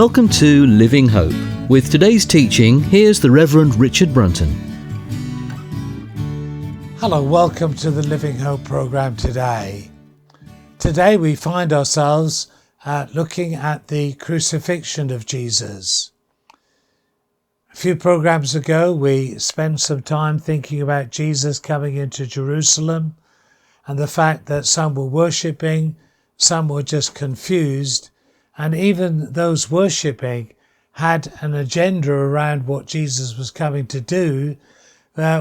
Welcome to Living Hope. With today's teaching, here's the Reverend Richard Brunton. Hello, welcome to the Living Hope program today. Today we find ourselves looking at the crucifixion of Jesus. A few programs ago we spent some time thinking about Jesus coming into Jerusalem and the fact that some were worshipping, some were just confused, and even those worshipping had an agenda around what Jesus was coming to do,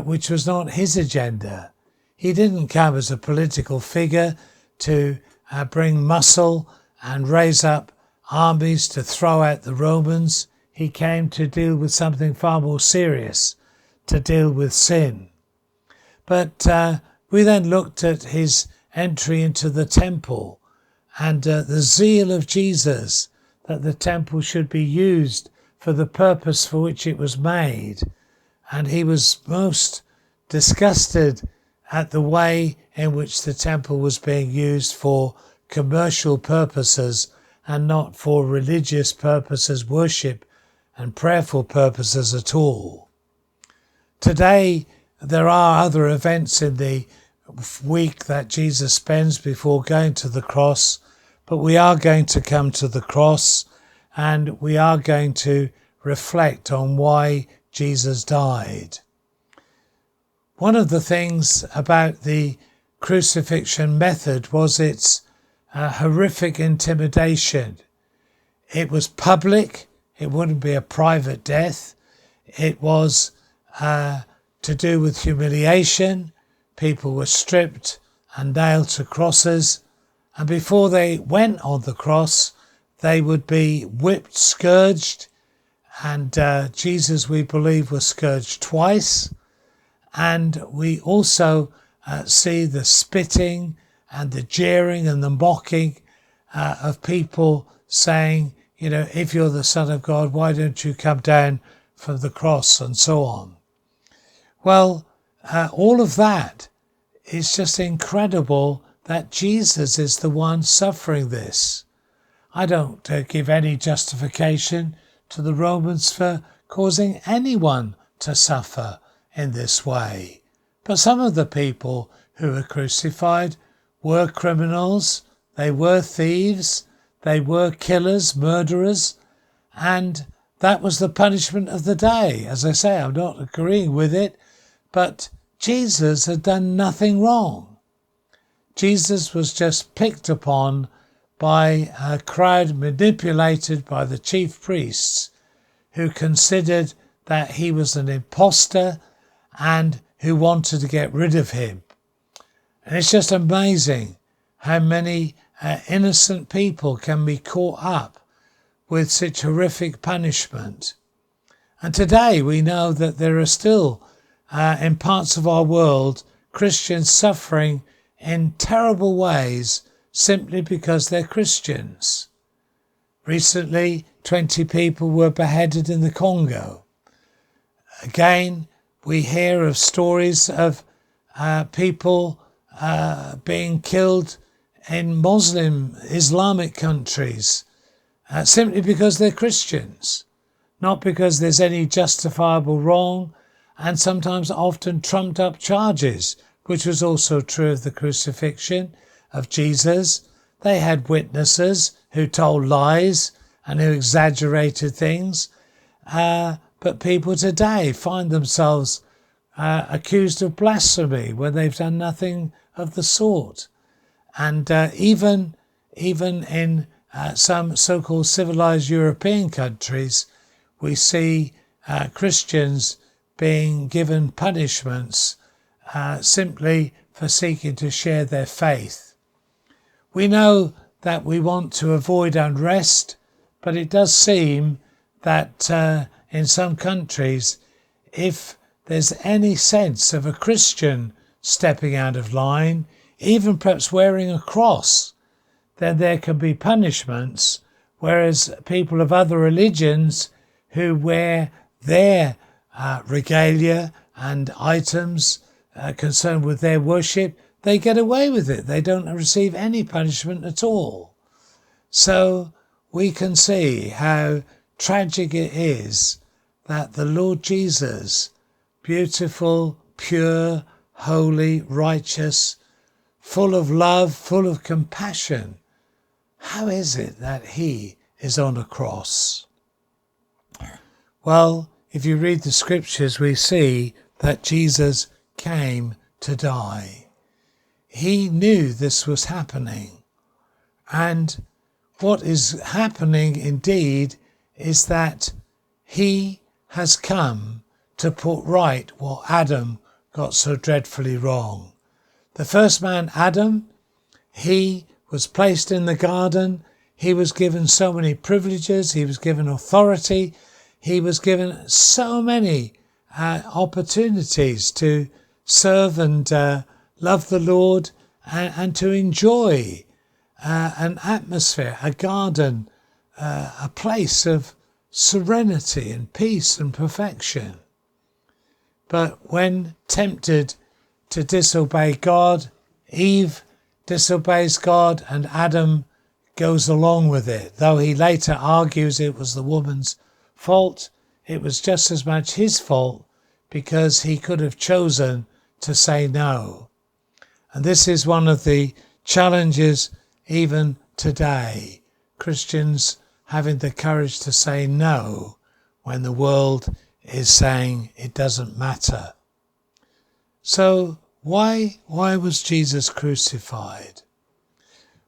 which was not his agenda. He didn't come as a political figure to bring muscle and raise up armies to throw out the Romans. He came to deal with something far more serious, to deal with sin. But we then looked at his entry into the temple and the zeal of Jesus that the temple should be used for the purpose for which it was made. And he was most disgusted at the way in which the temple was being used for commercial purposes and not for religious purposes, worship and prayerful purposes at all. Today, there are other events in the week that Jesus spends before going to the cross, but we are going to come to the cross and we are going to reflect on why Jesus died. One of the things about the crucifixion method was its horrific intimidation. It was public, it wouldn't be a private death. It was to do with humiliation. People were stripped and nailed to crosses, and before they went on the cross, they would be whipped, scourged, and Jesus, we believe, was scourged twice. And we also see the spitting and the jeering and the mocking of people saying, if you're the Son of God, why don't you come down from the cross, and so on. Well, all of that is just incredible that Jesus is the one suffering this. I don't give any justification to the Romans for causing anyone to suffer in this way. But some of the people who were crucified were criminals, they were thieves, they were killers, murderers, and that was the punishment of the day. As I say, I'm not agreeing with it, but Jesus had done nothing wrong. Jesus was just picked upon by a crowd manipulated by the chief priests who considered that he was an imposter and who wanted to get rid of him. And it's just amazing how many innocent people can be caught up with such horrific punishment. And today we know that there are still, in parts of our world, Christians suffering in terrible ways simply because they're Christians. Recently, 20 people were beheaded in the Congo. Again, we hear of stories of people being killed in Muslim, Islamic countries simply because they're Christians, not because there's any justifiable wrong, and sometimes often trumped up charges, which was also true of the crucifixion of Jesus. They had witnesses who told lies and who exaggerated things, but people today find themselves accused of blasphemy when they've done nothing of the sort. And even in some so-called civilized European countries, we see Christians being given punishments simply for seeking to share their faith. We know that we want to avoid unrest, but it does seem that in some countries, if there's any sense of a Christian stepping out of line, even perhaps wearing a cross, then there can be punishments, whereas people of other religions who wear their regalia and items concerned with their worship, they get away with it. They don't receive any punishment at all. So we can see how tragic it is that the Lord Jesus, beautiful, pure, holy, righteous, full of love, full of compassion, how is it that he is on a cross? Well, if you read the scriptures, we see that Jesus came to die. He knew this was happening. And what is happening indeed is that he has come to put right what Adam got so dreadfully wrong. The first man, Adam, he was placed in the garden. He was given so many privileges. He was given authority. He was given so many opportunities to serve and love the Lord and to enjoy an atmosphere, a garden, a place of serenity and peace and perfection. But when tempted to disobey God, Eve disobeys God and Adam goes along with it. Though he later argues it was the woman's fault, it was just as much his fault because he could have chosen to say no. And this is one of the challenges even today. Christians having the courage to say no when the world is saying it doesn't matter. So why was Jesus crucified?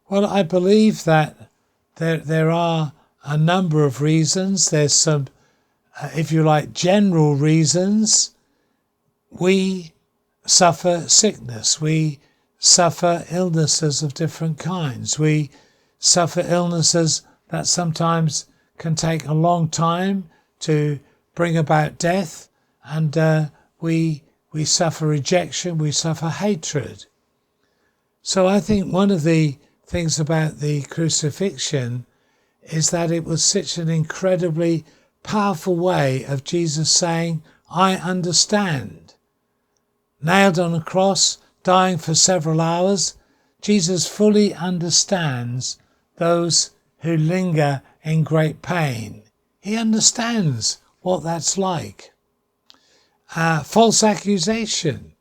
Well, I believe that there are a number of reasons. There's some, if you like, general reasons. We suffer sickness. We suffer illnesses of different kinds. We suffer illnesses that sometimes can take a long time to bring about death, and we suffer rejection, we suffer hatred. So I think one of the things about the crucifixion is that it was such an incredibly powerful way of Jesus saying, I understand. Nailed on a cross, dying for several hours, Jesus fully understands those who linger in great pain. He understands what that's like. False accusation,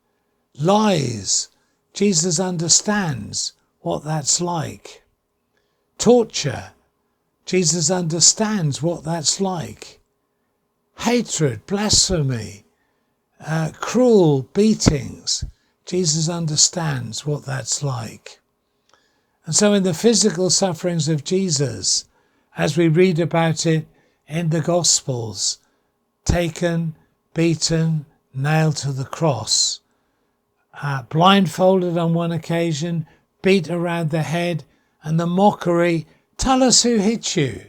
lies, Jesus understands what that's like. Torture, Jesus understands what that's like. Hatred, blasphemy, cruel beatings, Jesus understands what that's like. And so in the physical sufferings of Jesus, as we read about it in the Gospels, taken, beaten, nailed to the cross, blindfolded on one occasion, beat around the head, and the mockery, tell us who hit you,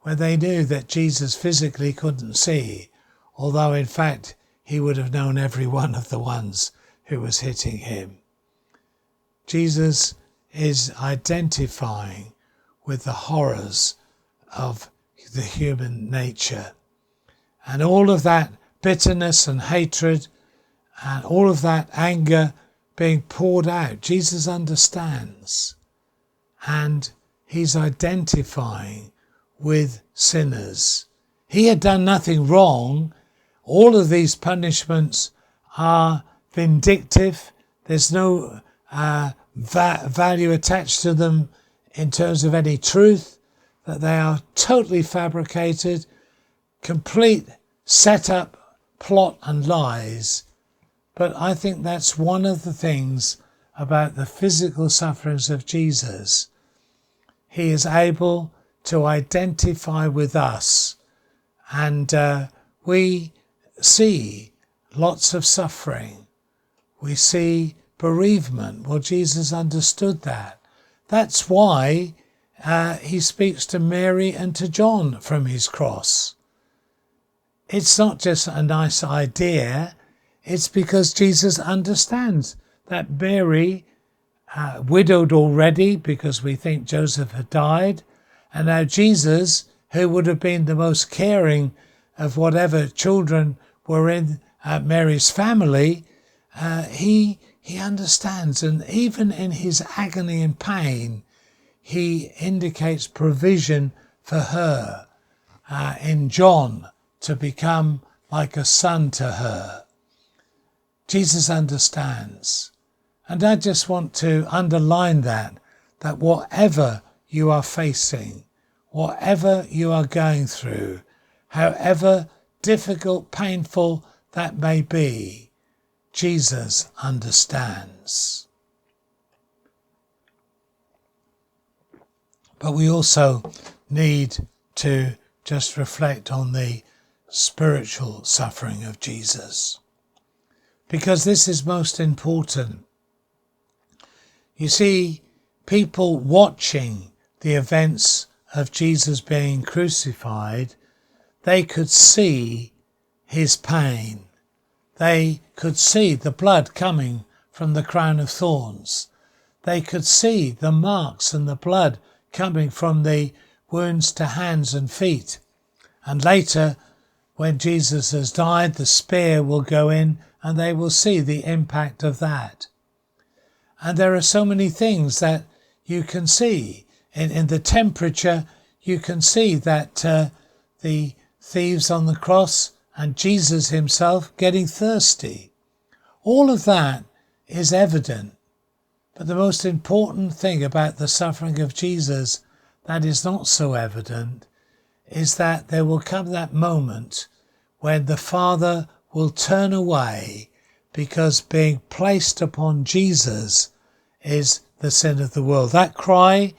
where they knew that Jesus physically couldn't see, although in fact he would have known every one of the ones who was hitting him. Jesus is identifying with the horrors of the human nature. And all of that bitterness and hatred and all of that anger being poured out, Jesus understands. And he's identifying with sinners. He had done nothing wrong. All of these punishments are vindictive. There's no value attached to them in terms of any truth, that they are totally fabricated, complete set-up, plot and lies. But I think that's one of the things about the physical sufferings of Jesus. He is able to identify with us, and we see lots of suffering. We see bereavement. Well, Jesus understood that. That's why he speaks to Mary and to John from his cross. It's not just a nice idea. It's because Jesus understands that Mary, widowed already because we think Joseph had died, and now Jesus, who would have been the most caring of whatever children were in Mary's family, he understands, and even in his agony and pain, he indicates provision for her in John to become like a son to her. Jesus understands. And I just want to underline that whatever you are facing, whatever you are going through, however difficult, painful that may be, Jesus understands. But we also need to just reflect on the spiritual suffering of Jesus, because this is most important. You see, people watching the events of Jesus being crucified, they could see his pain. They could see the blood coming from the crown of thorns. They could see the marks and the blood coming from the wounds to hands and feet. And later, when Jesus has died, the spear will go in and they will see the impact of that. And there are so many things that you can see. In the temperature, you can see that the thieves on the cross and Jesus himself getting thirsty. All of that is evident. But the most important thing about the suffering of Jesus that is not so evident is that there will come that moment when the Father will turn away, because being placed upon Jesus is the sin of the world. That cry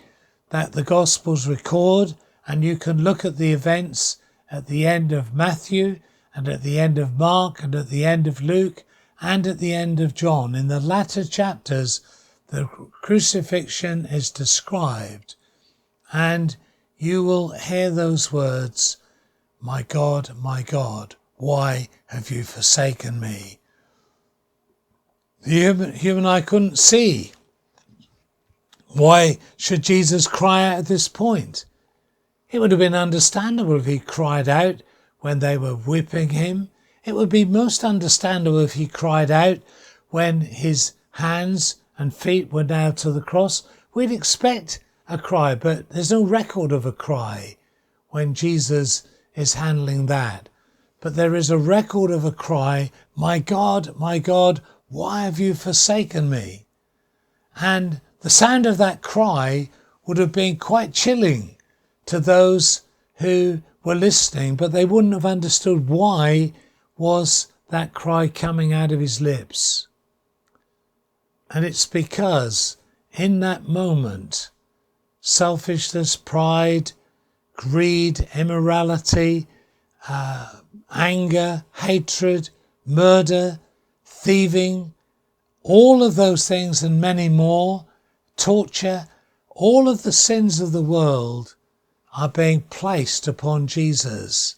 that the Gospels record, and you can look at the events at the end of Matthew and at the end of Mark and at the end of Luke and at the end of John. In the latter chapters, the crucifixion is described, and you will hear those words, my God, why have you forsaken me?" The human eye couldn't see. Why should Jesus cry out at this point? It would have been understandable if he cried out when they were whipping him. It would be most understandable if he cried out when his hands and feet were nailed to the cross. We'd expect a cry, but there's no record of a cry when Jesus is handling that. But there is a record of a cry, my God, why have you forsaken me?" And the sound of that cry would have been quite chilling to those who were listening, but they wouldn't have understood why was that cry coming out of his lips. And it's because in that moment, selfishness, pride, greed, immorality, anger, hatred, murder, thieving, all of those things and many more, torture, all of the sins of the world are being placed upon Jesus.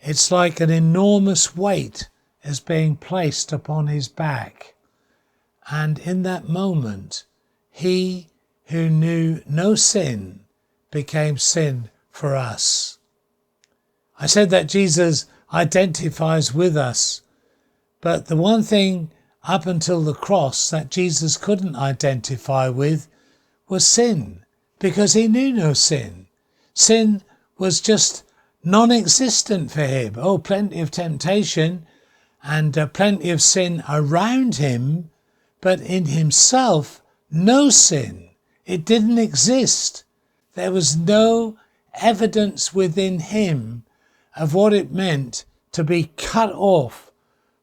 It's like an enormous weight is being placed upon his back. And in that moment, he who knew no sin became sin for us. I said that Jesus identifies with us, but the one thing up until the cross that Jesus couldn't identify with was sin, because he knew no sin. Sin was just non-existent for him. Oh, plenty of temptation and plenty of sin around him, but in himself, no sin. It didn't exist. There was no evidence within him of what it meant to be cut off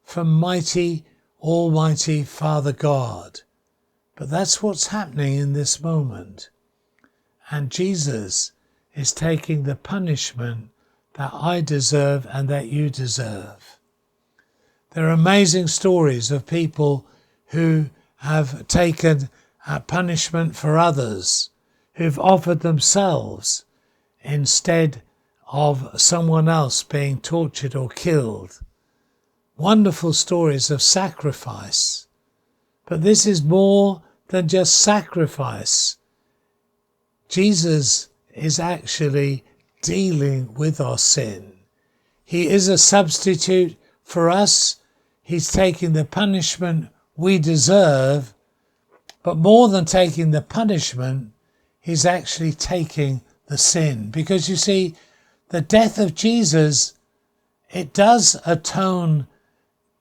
from mighty, almighty Father God. But that's what's happening in this moment. And Jesus is taking the punishment that I deserve and that you deserve. There are amazing stories of people who have taken punishment for others, who've offered themselves instead of someone else being tortured or killed. Wonderful stories of sacrifice. But this is more than just sacrifice. Jesus is actually dealing with our sin. He is a substitute for us. He's taking the punishment we deserve, but more than taking the punishment, he's actually taking the sin. Because you see, the death of Jesus, it does atone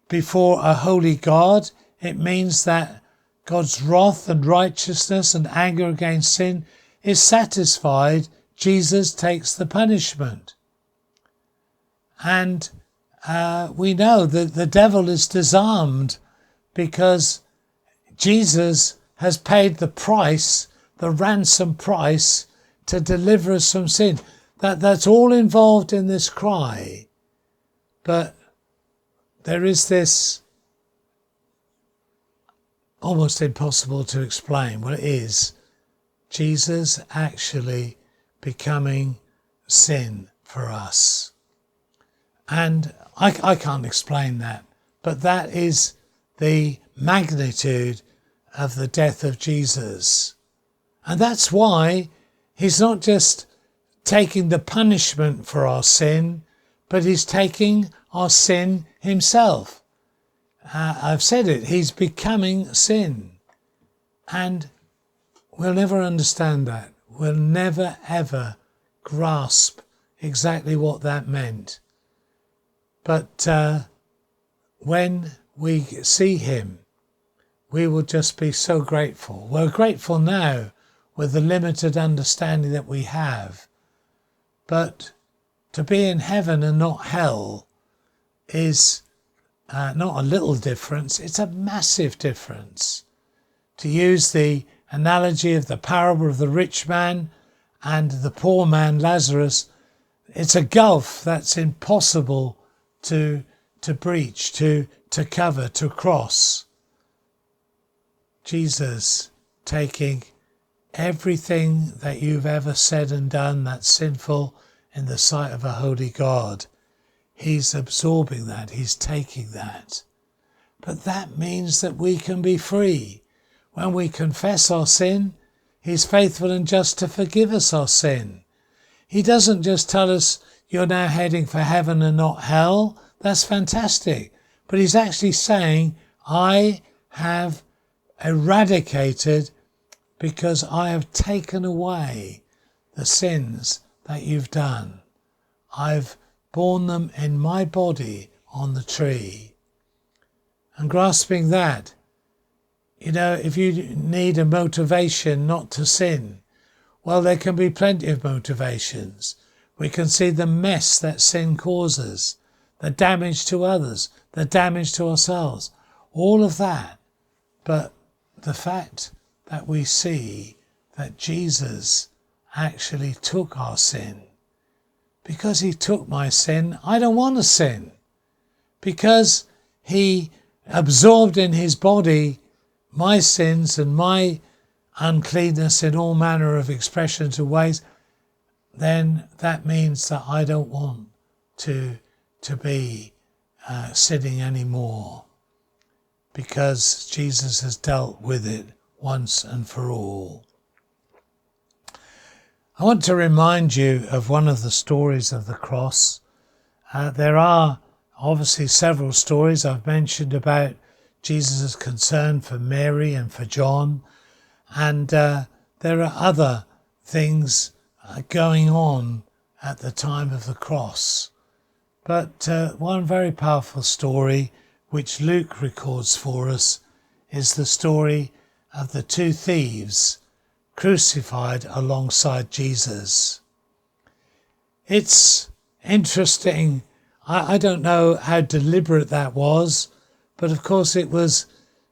before a holy God. It means that God's wrath and righteousness and anger against sin is satisfied. Jesus takes the punishment. And we know that the devil is disarmed because Jesus has paid the price, the ransom price, to deliver us from sin. That's all involved in this cry. But there is this almost impossible to explain. Well, it is Jesus actually becoming sin for us. And I can't explain that, but that is the magnitude of the death of Jesus. And that's why he's not just taking the punishment for our sin, but he's taking our sin himself. I've said it, he's becoming sin. And we'll never understand that. We'll never ever grasp exactly what that meant. But when we see him, we will just be so grateful. We're grateful now with the limited understanding that we have. But to be in heaven and not hell is not a little difference, it's a massive difference. To use the analogy of the parable of the rich man and the poor man Lazarus, it's a gulf that's impossible to breach, to cover, to cross. Jesus taking everything that you've ever said and done that's sinful in the sight of a holy God. He's absorbing that, he's taking that. But that means that we can be free. When we confess our sin, he's faithful and just to forgive us our sin. He doesn't just tell us, you're now heading for heaven and not hell. That's fantastic. But he's actually saying, I have eradicated, because I have taken away the sins that you've done. I've borne them in my body on the tree. And grasping that, if you need a motivation not to sin, well, there can be plenty of motivations. We can see the mess that sin causes, the damage to others, the damage to ourselves, all of that. But the fact that we see that Jesus actually took our sin, because he took my sin, I don't want to sin. Because he absorbed in his body my sins and my uncleanness in all manner of expressions and ways, then that means that I don't want to be sinning anymore, because Jesus has dealt with it once and for all. I want to remind you of one of the stories of the cross. There are obviously several stories I've mentioned about Jesus' concern for Mary and for John, and there are other things going on at the time of the cross. But one very powerful story which Luke records for us is the story of the two thieves crucified alongside Jesus. It's interesting. I don't know how deliberate that was, but of course it was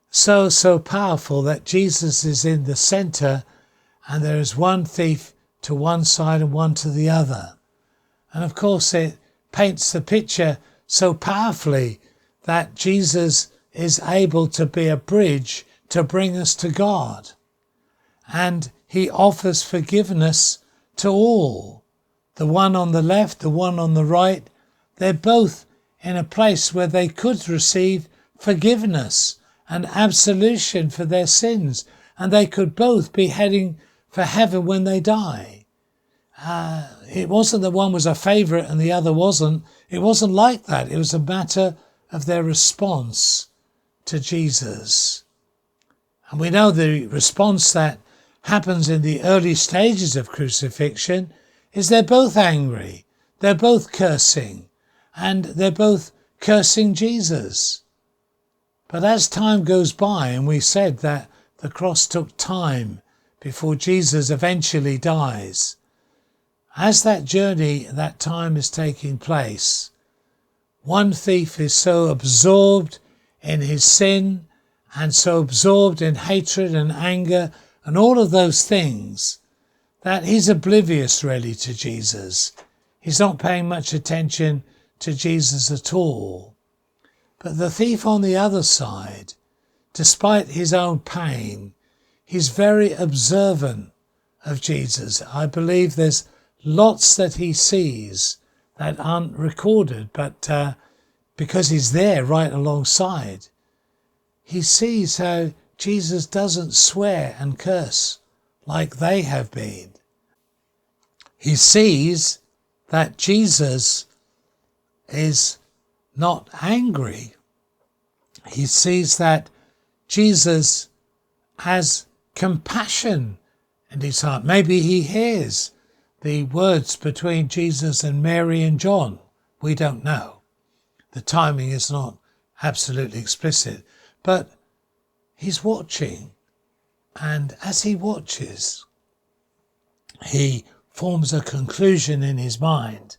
so powerful that Jesus is in the centre and there is one thief to one side and one to the other. And of course it paints the picture so powerfully that Jesus is able to be a bridge to bring us to God. And he offers forgiveness to all. The one on the left, the one on the right, they're both in a place where they could receive forgiveness and absolution for their sins. And they could both be heading for heaven when they die. It wasn't that one was a favourite and the other wasn't. It wasn't like that. It was a matter of their response to Jesus. And we know the response that happens in the early stages of crucifixion is they're both angry, they're both cursing, and they're both cursing Jesus. But as time goes by, and we said that the cross took time before Jesus eventually dies, as that journey, that time is taking place, one thief is so absorbed in his sin and so absorbed in hatred and anger and all of those things that he's oblivious really to Jesus. He's not paying much attention to Jesus at all. But the thief on the other side, despite his own pain, he's very observant of Jesus. I believe there's lots that he sees that aren't recorded, but because he's there right alongside, he sees how Jesus doesn't swear and curse like they have been. He sees that Jesus is not angry. He sees that Jesus has compassion in his heart. Maybe he hears the words between Jesus and Mary and John. We don't know. The timing is not absolutely explicit, but he's watching. And as he watches, he forms a conclusion in his mind,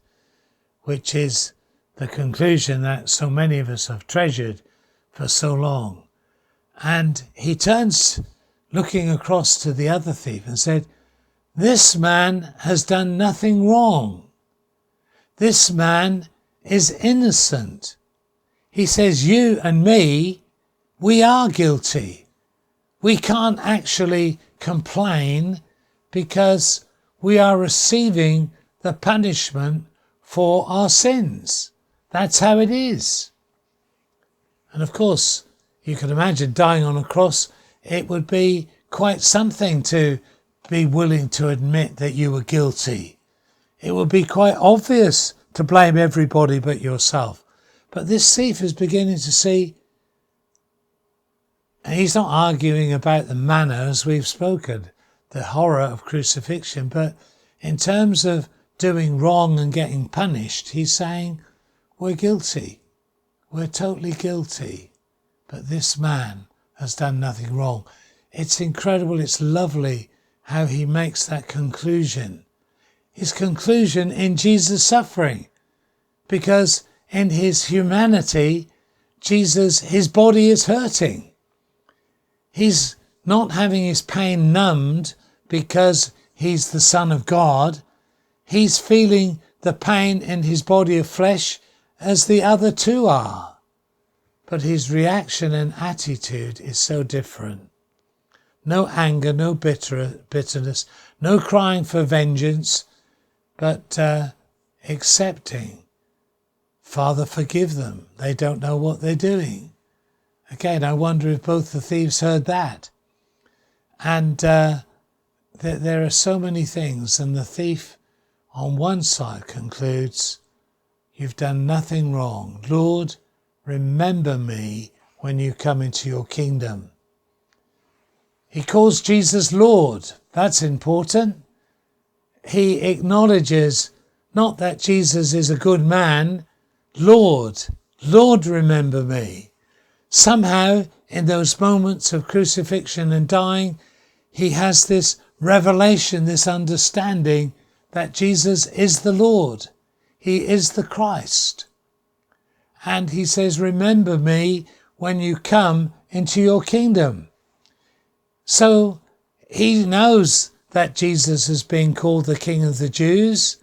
which is the conclusion that so many of us have treasured for so long. And he turns, looking across to the other thief, and said, "This man has done nothing wrong. This man is innocent." He says, you and me, we are guilty. We can't actually complain because we are receiving the punishment for our sins. That's how it is. And of course, you can imagine dying on a cross, it would be quite something to be willing to admit that you were guilty. It would be quite obvious to blame everybody but yourself. But this thief is beginning to see, and he's not arguing about the manner as we've spoken, the horror of crucifixion, but in terms of doing wrong and getting punished, he's saying, we're guilty. We're totally guilty. But this man has done nothing wrong. It's incredible, it's lovely how he makes that conclusion. His conclusion in Jesus' suffering. Because in his humanity, Jesus, his body is hurting. He's not having his pain numbed because he's the Son of God. He's feeling the pain in his body of flesh as the other two are. But his reaction and attitude is so different. No anger, no bitterness, no crying for vengeance, but accepting. Father, forgive them. They don't know what they're doing. Again, I wonder if both the thieves heard that. And there are so many things, and the thief on one side concludes, you've done nothing wrong. Lord, remember me when you come into your kingdom. He calls Jesus Lord. That's important. He acknowledges not that Jesus is a good man. Lord, Lord, remember me. Somehow, in those moments of crucifixion and dying, he has this revelation, this understanding that Jesus is the Lord. He is the Christ. And he says, remember me when you come into your kingdom. So he knows that Jesus is being called the King of the Jews.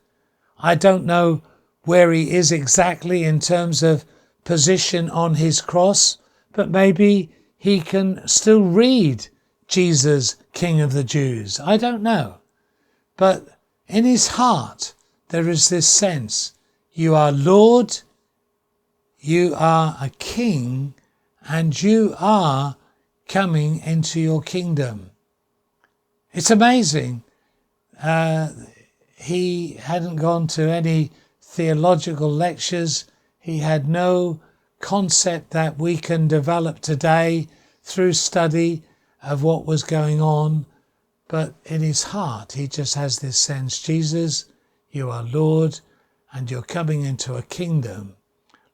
I don't know where he is exactly in terms of position on his cross, but maybe he can still read Jesus, King of the Jews. I don't know. But in his heart, there is this sense, you are Lord, you are a king, and you are coming into your kingdom. It's amazing. He hadn't gone to any theological lectures. He had no concept that we can develop today through study of what was going on. But in his heart, he just has this sense, Jesus, You are Lord, and you're coming into a kingdom.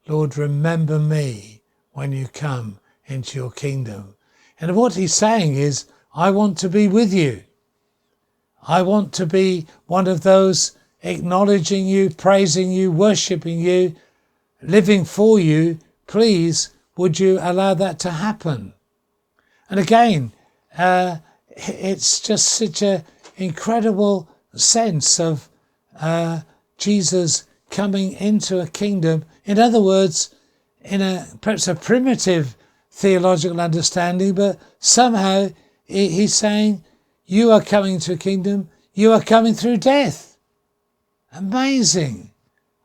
Lord, remember me when you come into your kingdom. And what he's saying is, I want to be with you. I want to be one of those acknowledging you, praising you, worshipping you, living for you. Please, would you allow that to happen? And again, it's just such an incredible sense of Jesus coming into a kingdom. In other words, in perhaps a primitive theological understanding, but somehow he's saying, you are coming to a kingdom, you are coming through death. Amazing.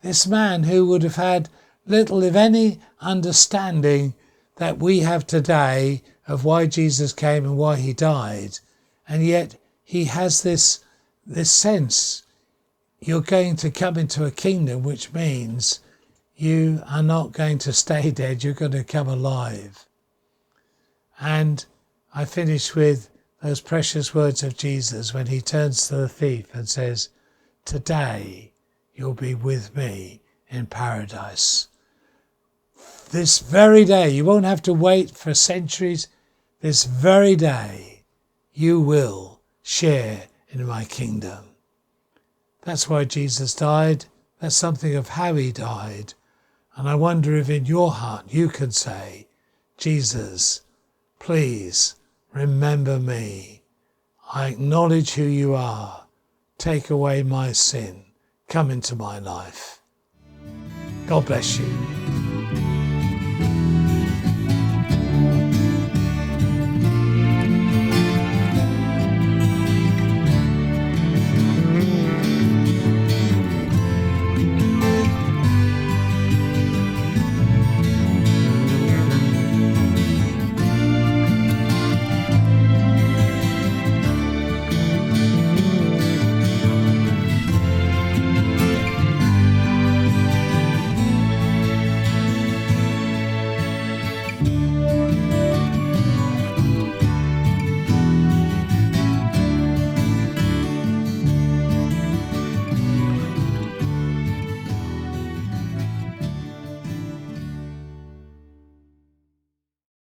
This man who would have had little, if any, understanding that we have today of why Jesus came and why he died. And yet he has this sense, you're going to come into a kingdom, which means you are not going to stay dead, you're going to come alive. And I finish with those precious words of Jesus when he turns to the thief and says, today you'll be with me in paradise. This very day, you won't have to wait for centuries. This very day, you will share in my kingdom. That's why Jesus died. That's something of how he died. And I wonder if in your heart you can say, Jesus, please remember me. I acknowledge who you are. Take away my sin. Come into my life. God bless you.